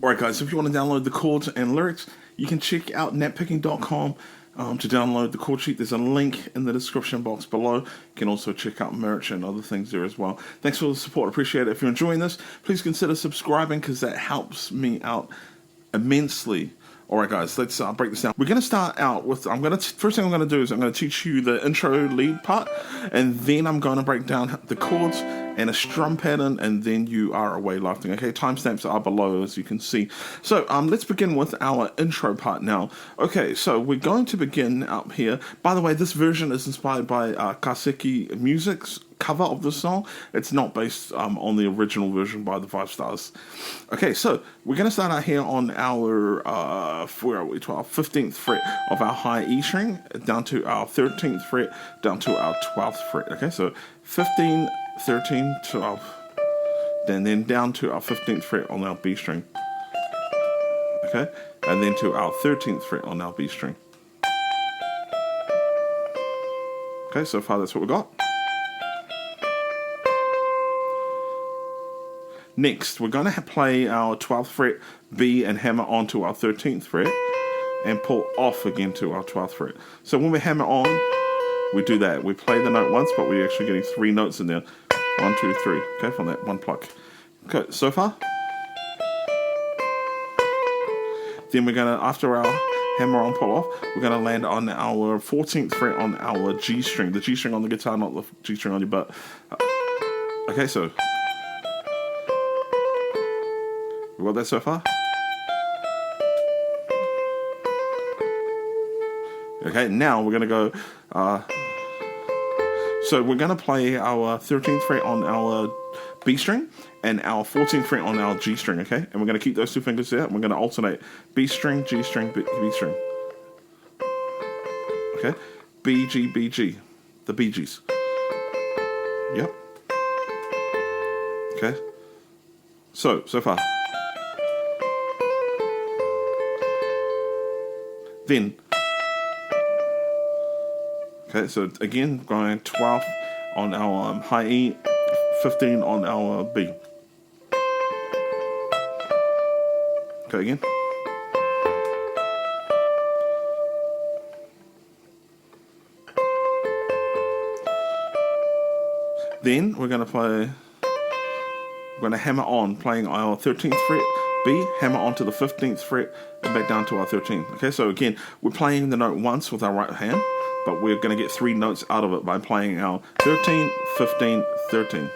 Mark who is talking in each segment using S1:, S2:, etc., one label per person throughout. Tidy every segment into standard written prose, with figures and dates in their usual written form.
S1: Alright guys, if you want to download the chords and lyrics, you can check out NatPicking.com to download the chord sheet. There's a link in the description box below. You can also check out merch and other things there as well. Thanks for the support, appreciate it. If you're enjoying this, please consider subscribing because that helps me out immensely. Alright guys, let's break this down. We're going to start out with, first thing I'm going to do is I'm going to teach you the intro lead part, and then I'm going to break down the chords and a strum pattern, and then you are away laughing. Okay, timestamps are below as you can see. So let's begin with our intro part now. Okay, so we're going to begin up here. By the way, this version is inspired by Kaseki Music's cover of the song. It's not based on the original version by the 5 Stars. Okay, so we're going to start out here on our 15th fret of our high E string, down to our 13th fret, down to our 12th fret. Okay, so 15, 13, 12, then down to our 15th fret on our B string. Okay, and then to our 13th fret on our B string. Okay, so far that's what we got. Next, we're going to play our 12th fret B and hammer onto our 13th fret and pull off again to our 12th fret. So when we hammer on, we do that. We play the note once, but we're actually getting 3 notes in there. 1, 2, 3. Okay, from that one pluck. Okay, so far. Then we're going to, after our hammer on, pull off, we're going to land on our 14th fret on our G string. The G string on the guitar, not the G string on your butt. Okay, so we got that so far? Okay, now we're going to go, so we're going to play our 13th fret on our B string and our 14th fret on our G string, okay? And we're going to keep those 2 fingers there, and we're going to alternate B string, G string, B string. Okay? B, G, B, G. The Bee Gees. Yep. Okay? So far. Then, okay, so again, going 12 on our high E, 15 on our B. Okay, again. Then we're going to hammer on, playing our 13th fret B, hammer onto the 15th fret, and back down to our 13th. Okay, so again, we're playing the note once with our right hand, but we're going to get 3 notes out of it by playing our 13, 15, 13.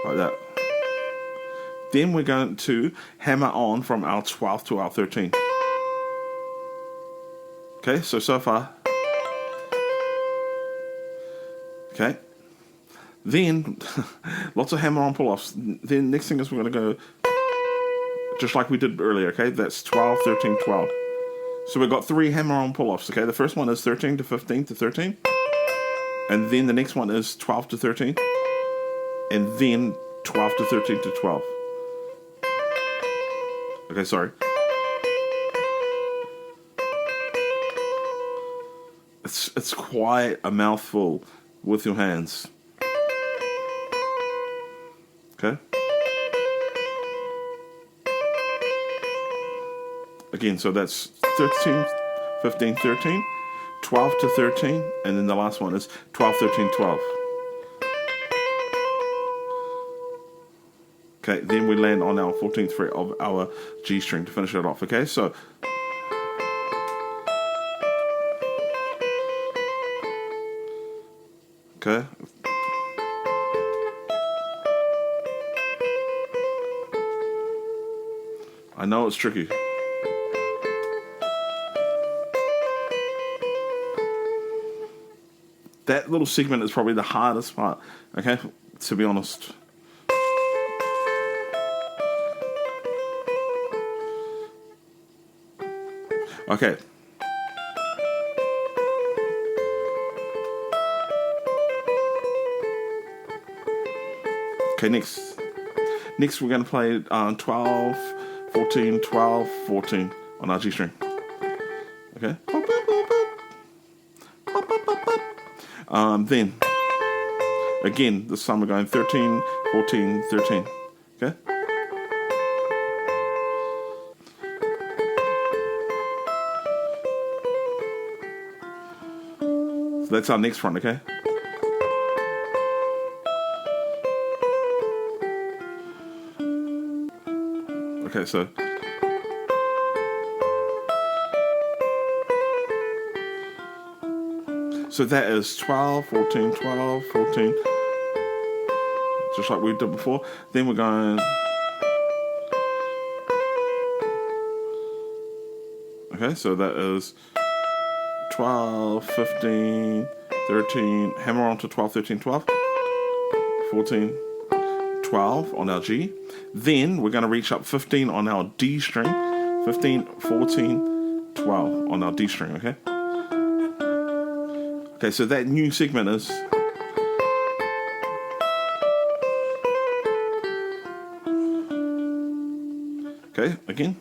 S1: Like that. Then we're going to hammer on from our 12th to our 13th. Okay, so far. Okay. Then, lots of hammer on pull-offs. Then next thing is we're going to go just like we did earlier, okay? That's 12, 13, 12. So we've got 3 hammer-on pull-offs, okay? The first one is 13 to 15 to 13. And then the next one is 12 to 13. And then 12 to 13 to 12. Okay, sorry. It's quite a mouthful with your hands. Okay? Again, so that's 13, 15, 13, 12 to 13, and then the last one is 12, 13, 12. Okay, then we land on our 14th fret of our G string to finish it off, okay? So, okay. I know it's tricky. That little segment is probably the hardest part, okay, to be honest. Okay. Okay, next we're going to play 12, 14, 12, 14 on our G string. Okay. Then, again, this time we're going 13, 14, 13. Okay? So that's our next front, okay? Okay, so that is 12, 14, 12, 14, just like we did before. Then we're going, okay, so that is 12, 15, 13, hammer on to 12, 13, 12, 14, 12 on our G. Then we're going to reach up 15 on our D string, 15, 14, 12 on our D string, okay? Okay, so that new segment is, okay, again.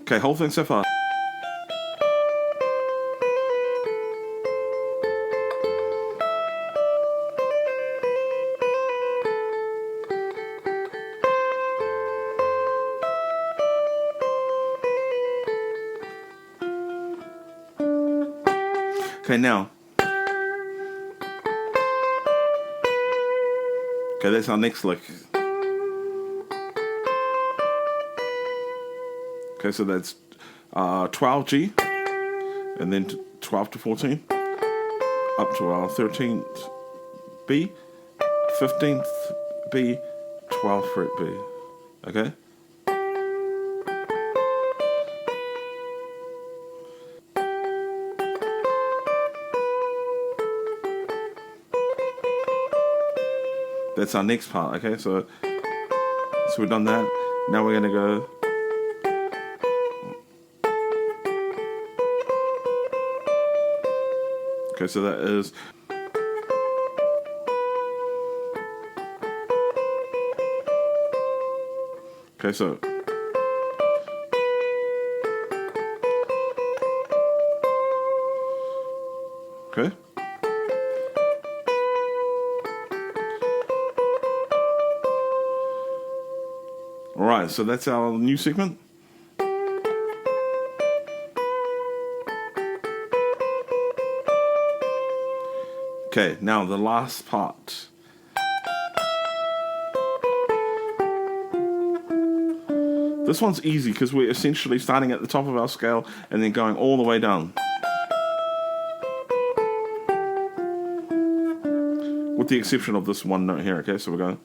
S1: Okay, whole thing so far. Okay, now. Okay, that's our next lick. Okay, so that's 12G, and then 12 to 14, up to our 13th B, 15th B, 12th fret B. Okay? That's our next part, okay? So we've done that. Now we're gonna go. Okay, so that is. Okay, so. Okay. Alright, so that's our new segment. Okay, now the last part. This one's easy because we're essentially starting at the top of our scale and then going all the way down. With the exception of this one note here, okay? So we're going.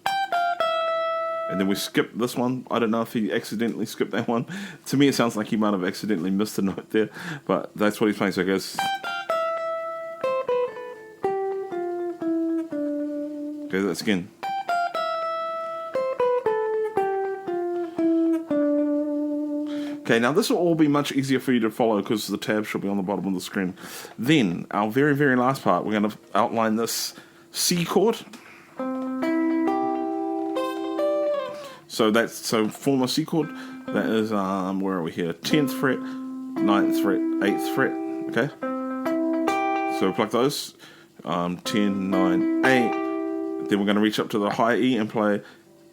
S1: And then we skip this one. I don't know if he accidentally skipped that one. To me, it sounds like he might have accidentally missed a note there, but that's what he's playing, so I guess. Okay, that's again. Okay, now this will all be much easier for you to follow because the tab should be on the bottom of the screen. Then, our very, very last part, we're going to outline this C chord. So form a C chord. That is, where are we here? 10th fret, 9th fret, 8th fret. Okay? So we pluck those. 10, 9, 8. Then we're going to reach up to the high E and play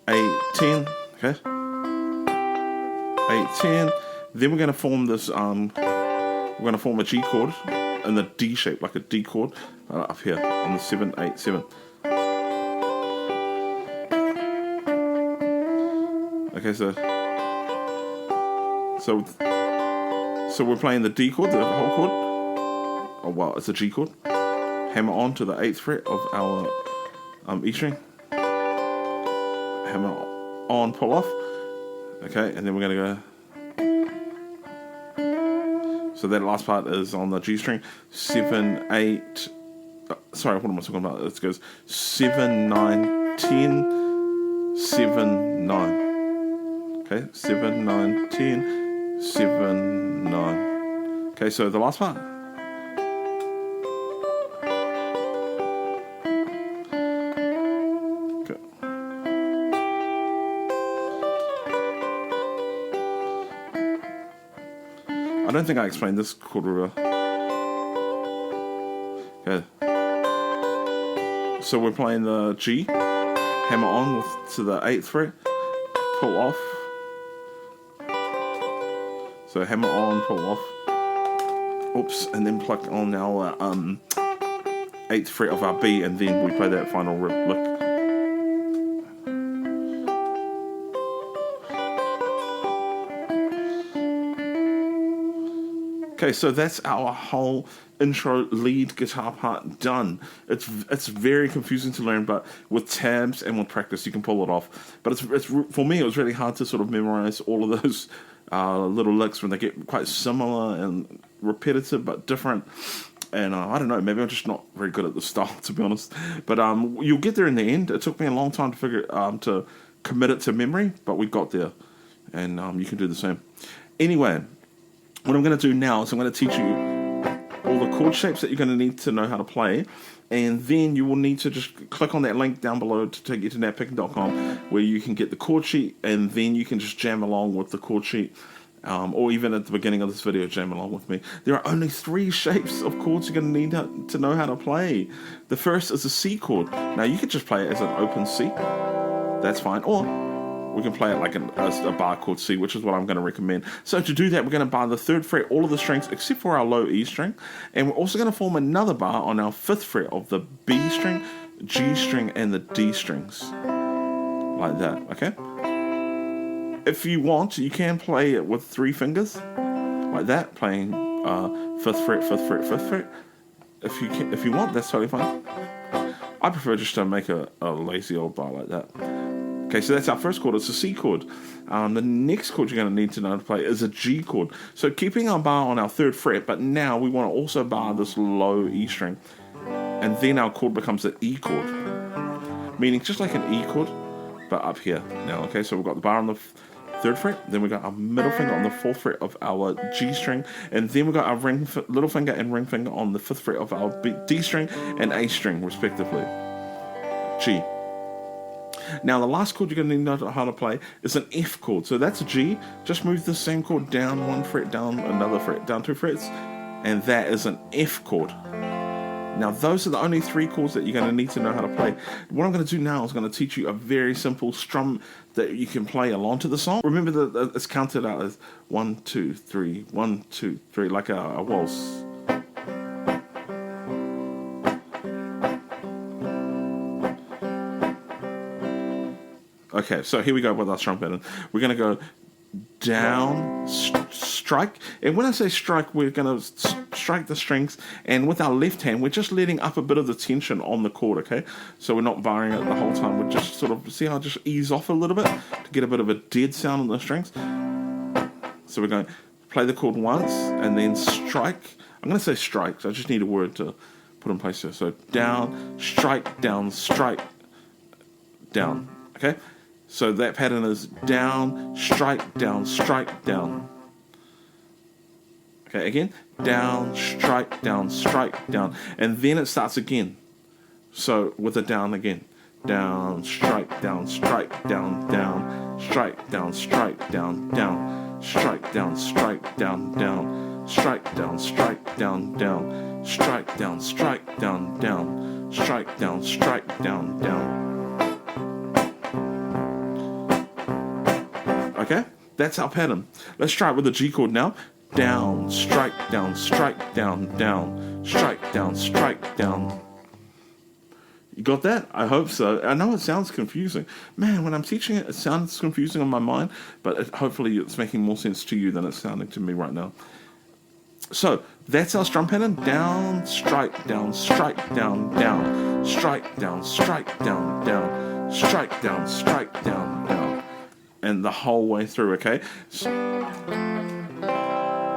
S1: 8, 10. Okay? 8, 10. Then we're going to form this, we're going to form a G chord in the D shape, like a D chord, up here on the 7, 8, 7. Okay, so we're playing the D chord, the whole chord. Oh wow, it's a G chord. Hammer on to the 8th fret of our E string. Hammer on, pull off. Okay, and then we're gonna go. So that last part is on the G string. 7, 8. Sorry, what am I talking about? It goes 7, 9, 10, 7, 9. Okay, 7, 9, 10, 7, 9. Okay, so the last part. Okay. I don't think I explained this chord real well. Okay. So we're playing the G, hammer on to the 8th fret, pull off. So hammer on, pull off. Oops, and then pluck on our 8th fret of our B, and then we play that final lick. Okay, so that's our whole intro lead guitar part done. It's very confusing to learn, but with tabs and with practice you can pull it off. But it's for me it was really hard to sort of memorize all of those little licks when they get quite similar and repetitive but different. And I don't know, maybe I'm just not very good at the style, to be honest. But you'll get there in the end. It took me a long time to commit it to memory, but we got there, and you can do the same. Anyway. What I'm going to do now is I'm going to teach you all the chord shapes that you're going to need to know how to play, and then you will need to just click on that link down below to take you to NatPicking.com, where you can get the chord sheet, and then you can just jam along with the chord sheet, or even at the beginning of this video, jam along with me. There are only 3 shapes of chords you're going to need to know how to play. The first is a C chord. Now you can just play it as an open C, that's fine, or we can play it like a bar chord C, which is what I'm going to recommend. So to do that, we're going to bar the 3rd fret, all of the strings except for our low E string, and we're also going to form another bar on our 5th fret of the B string, G string, and the D strings, like that. Okay. If you want, you can play it with 3 fingers, like that, playing 5th fret, 5th fret, 5th fret. If you want, that's totally fine. I prefer just to make a lazy old bar like that. Okay, so that's our first chord. It's a C chord. The next chord you're going to need to know how to play is a G chord. So keeping our bar on our 3rd fret, but now we want to also bar this low E string. And then our chord becomes an E chord. Meaning just like an E chord, but up here now. Okay, so we've got the bar on the 3rd fret, then we've got our middle finger on the 4th fret of our G string, and then we've got our little finger and ring finger on the 5th fret of our D string and A string, respectively. G. Now the last chord you're going to need to know how to play is an F chord. So that's a G. Just move the same chord down 1 fret, down another fret, down 2 frets, and that is an F chord. Now those are the only 3 chords that you're going to need to know how to play. What I'm going to do now is going to teach you a very simple strum that you can play along to the song. Remember that it's counted out as 1, 2, 3, 1, 2, 3, like a waltz. Okay, so here we go with our strum pattern. We're going to go down, strike, and when I say strike, we're going to strike the strings, and with our left hand, we're just letting up a bit of the tension on the chord, okay? So we're not barring it the whole time. We're just sort of, see how I just ease off a little bit to get a bit of a dead sound on the strings? So we're going to play the chord once, and then strike. I'm going to say strike, so I just need a word to put in place here. So down, strike, down, down, okay? So that pattern is down, strike, down, strike, down. Okay, again, down, strike, down, and then it starts again. So with a down again, down, strike, down, down, strike, down, down, strike, down, down, strike, down, down, strike, down, down, strike, down, down. Okay, that's our pattern. Let's try it with the G chord now. Down, strike, down, down, strike, down. You got that? I hope so. I know it sounds confusing. Man, when I'm teaching it, it sounds confusing on my mind, but hopefully it's making more sense to you than it's sounding to me right now. So, that's our strum pattern. Down, strike, down, down, strike, down, down, strike, down, down. And the whole way through, okay?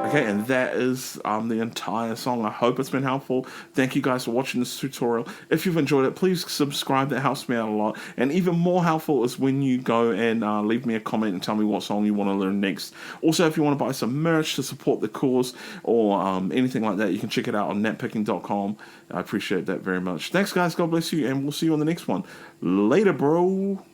S1: Okay, and that is the entire song. I hope it's been helpful. Thank you guys for watching this tutorial. If you've enjoyed it, please subscribe. That helps me out a lot. And even more helpful is when you go and leave me a comment and tell me what song you want to learn next. Also, if you want to buy some merch to support the cause or anything like that, you can check it out on NatPicking.com. I appreciate that very much. Thanks, guys. God bless you, and we'll see you on the next one. Later, bro.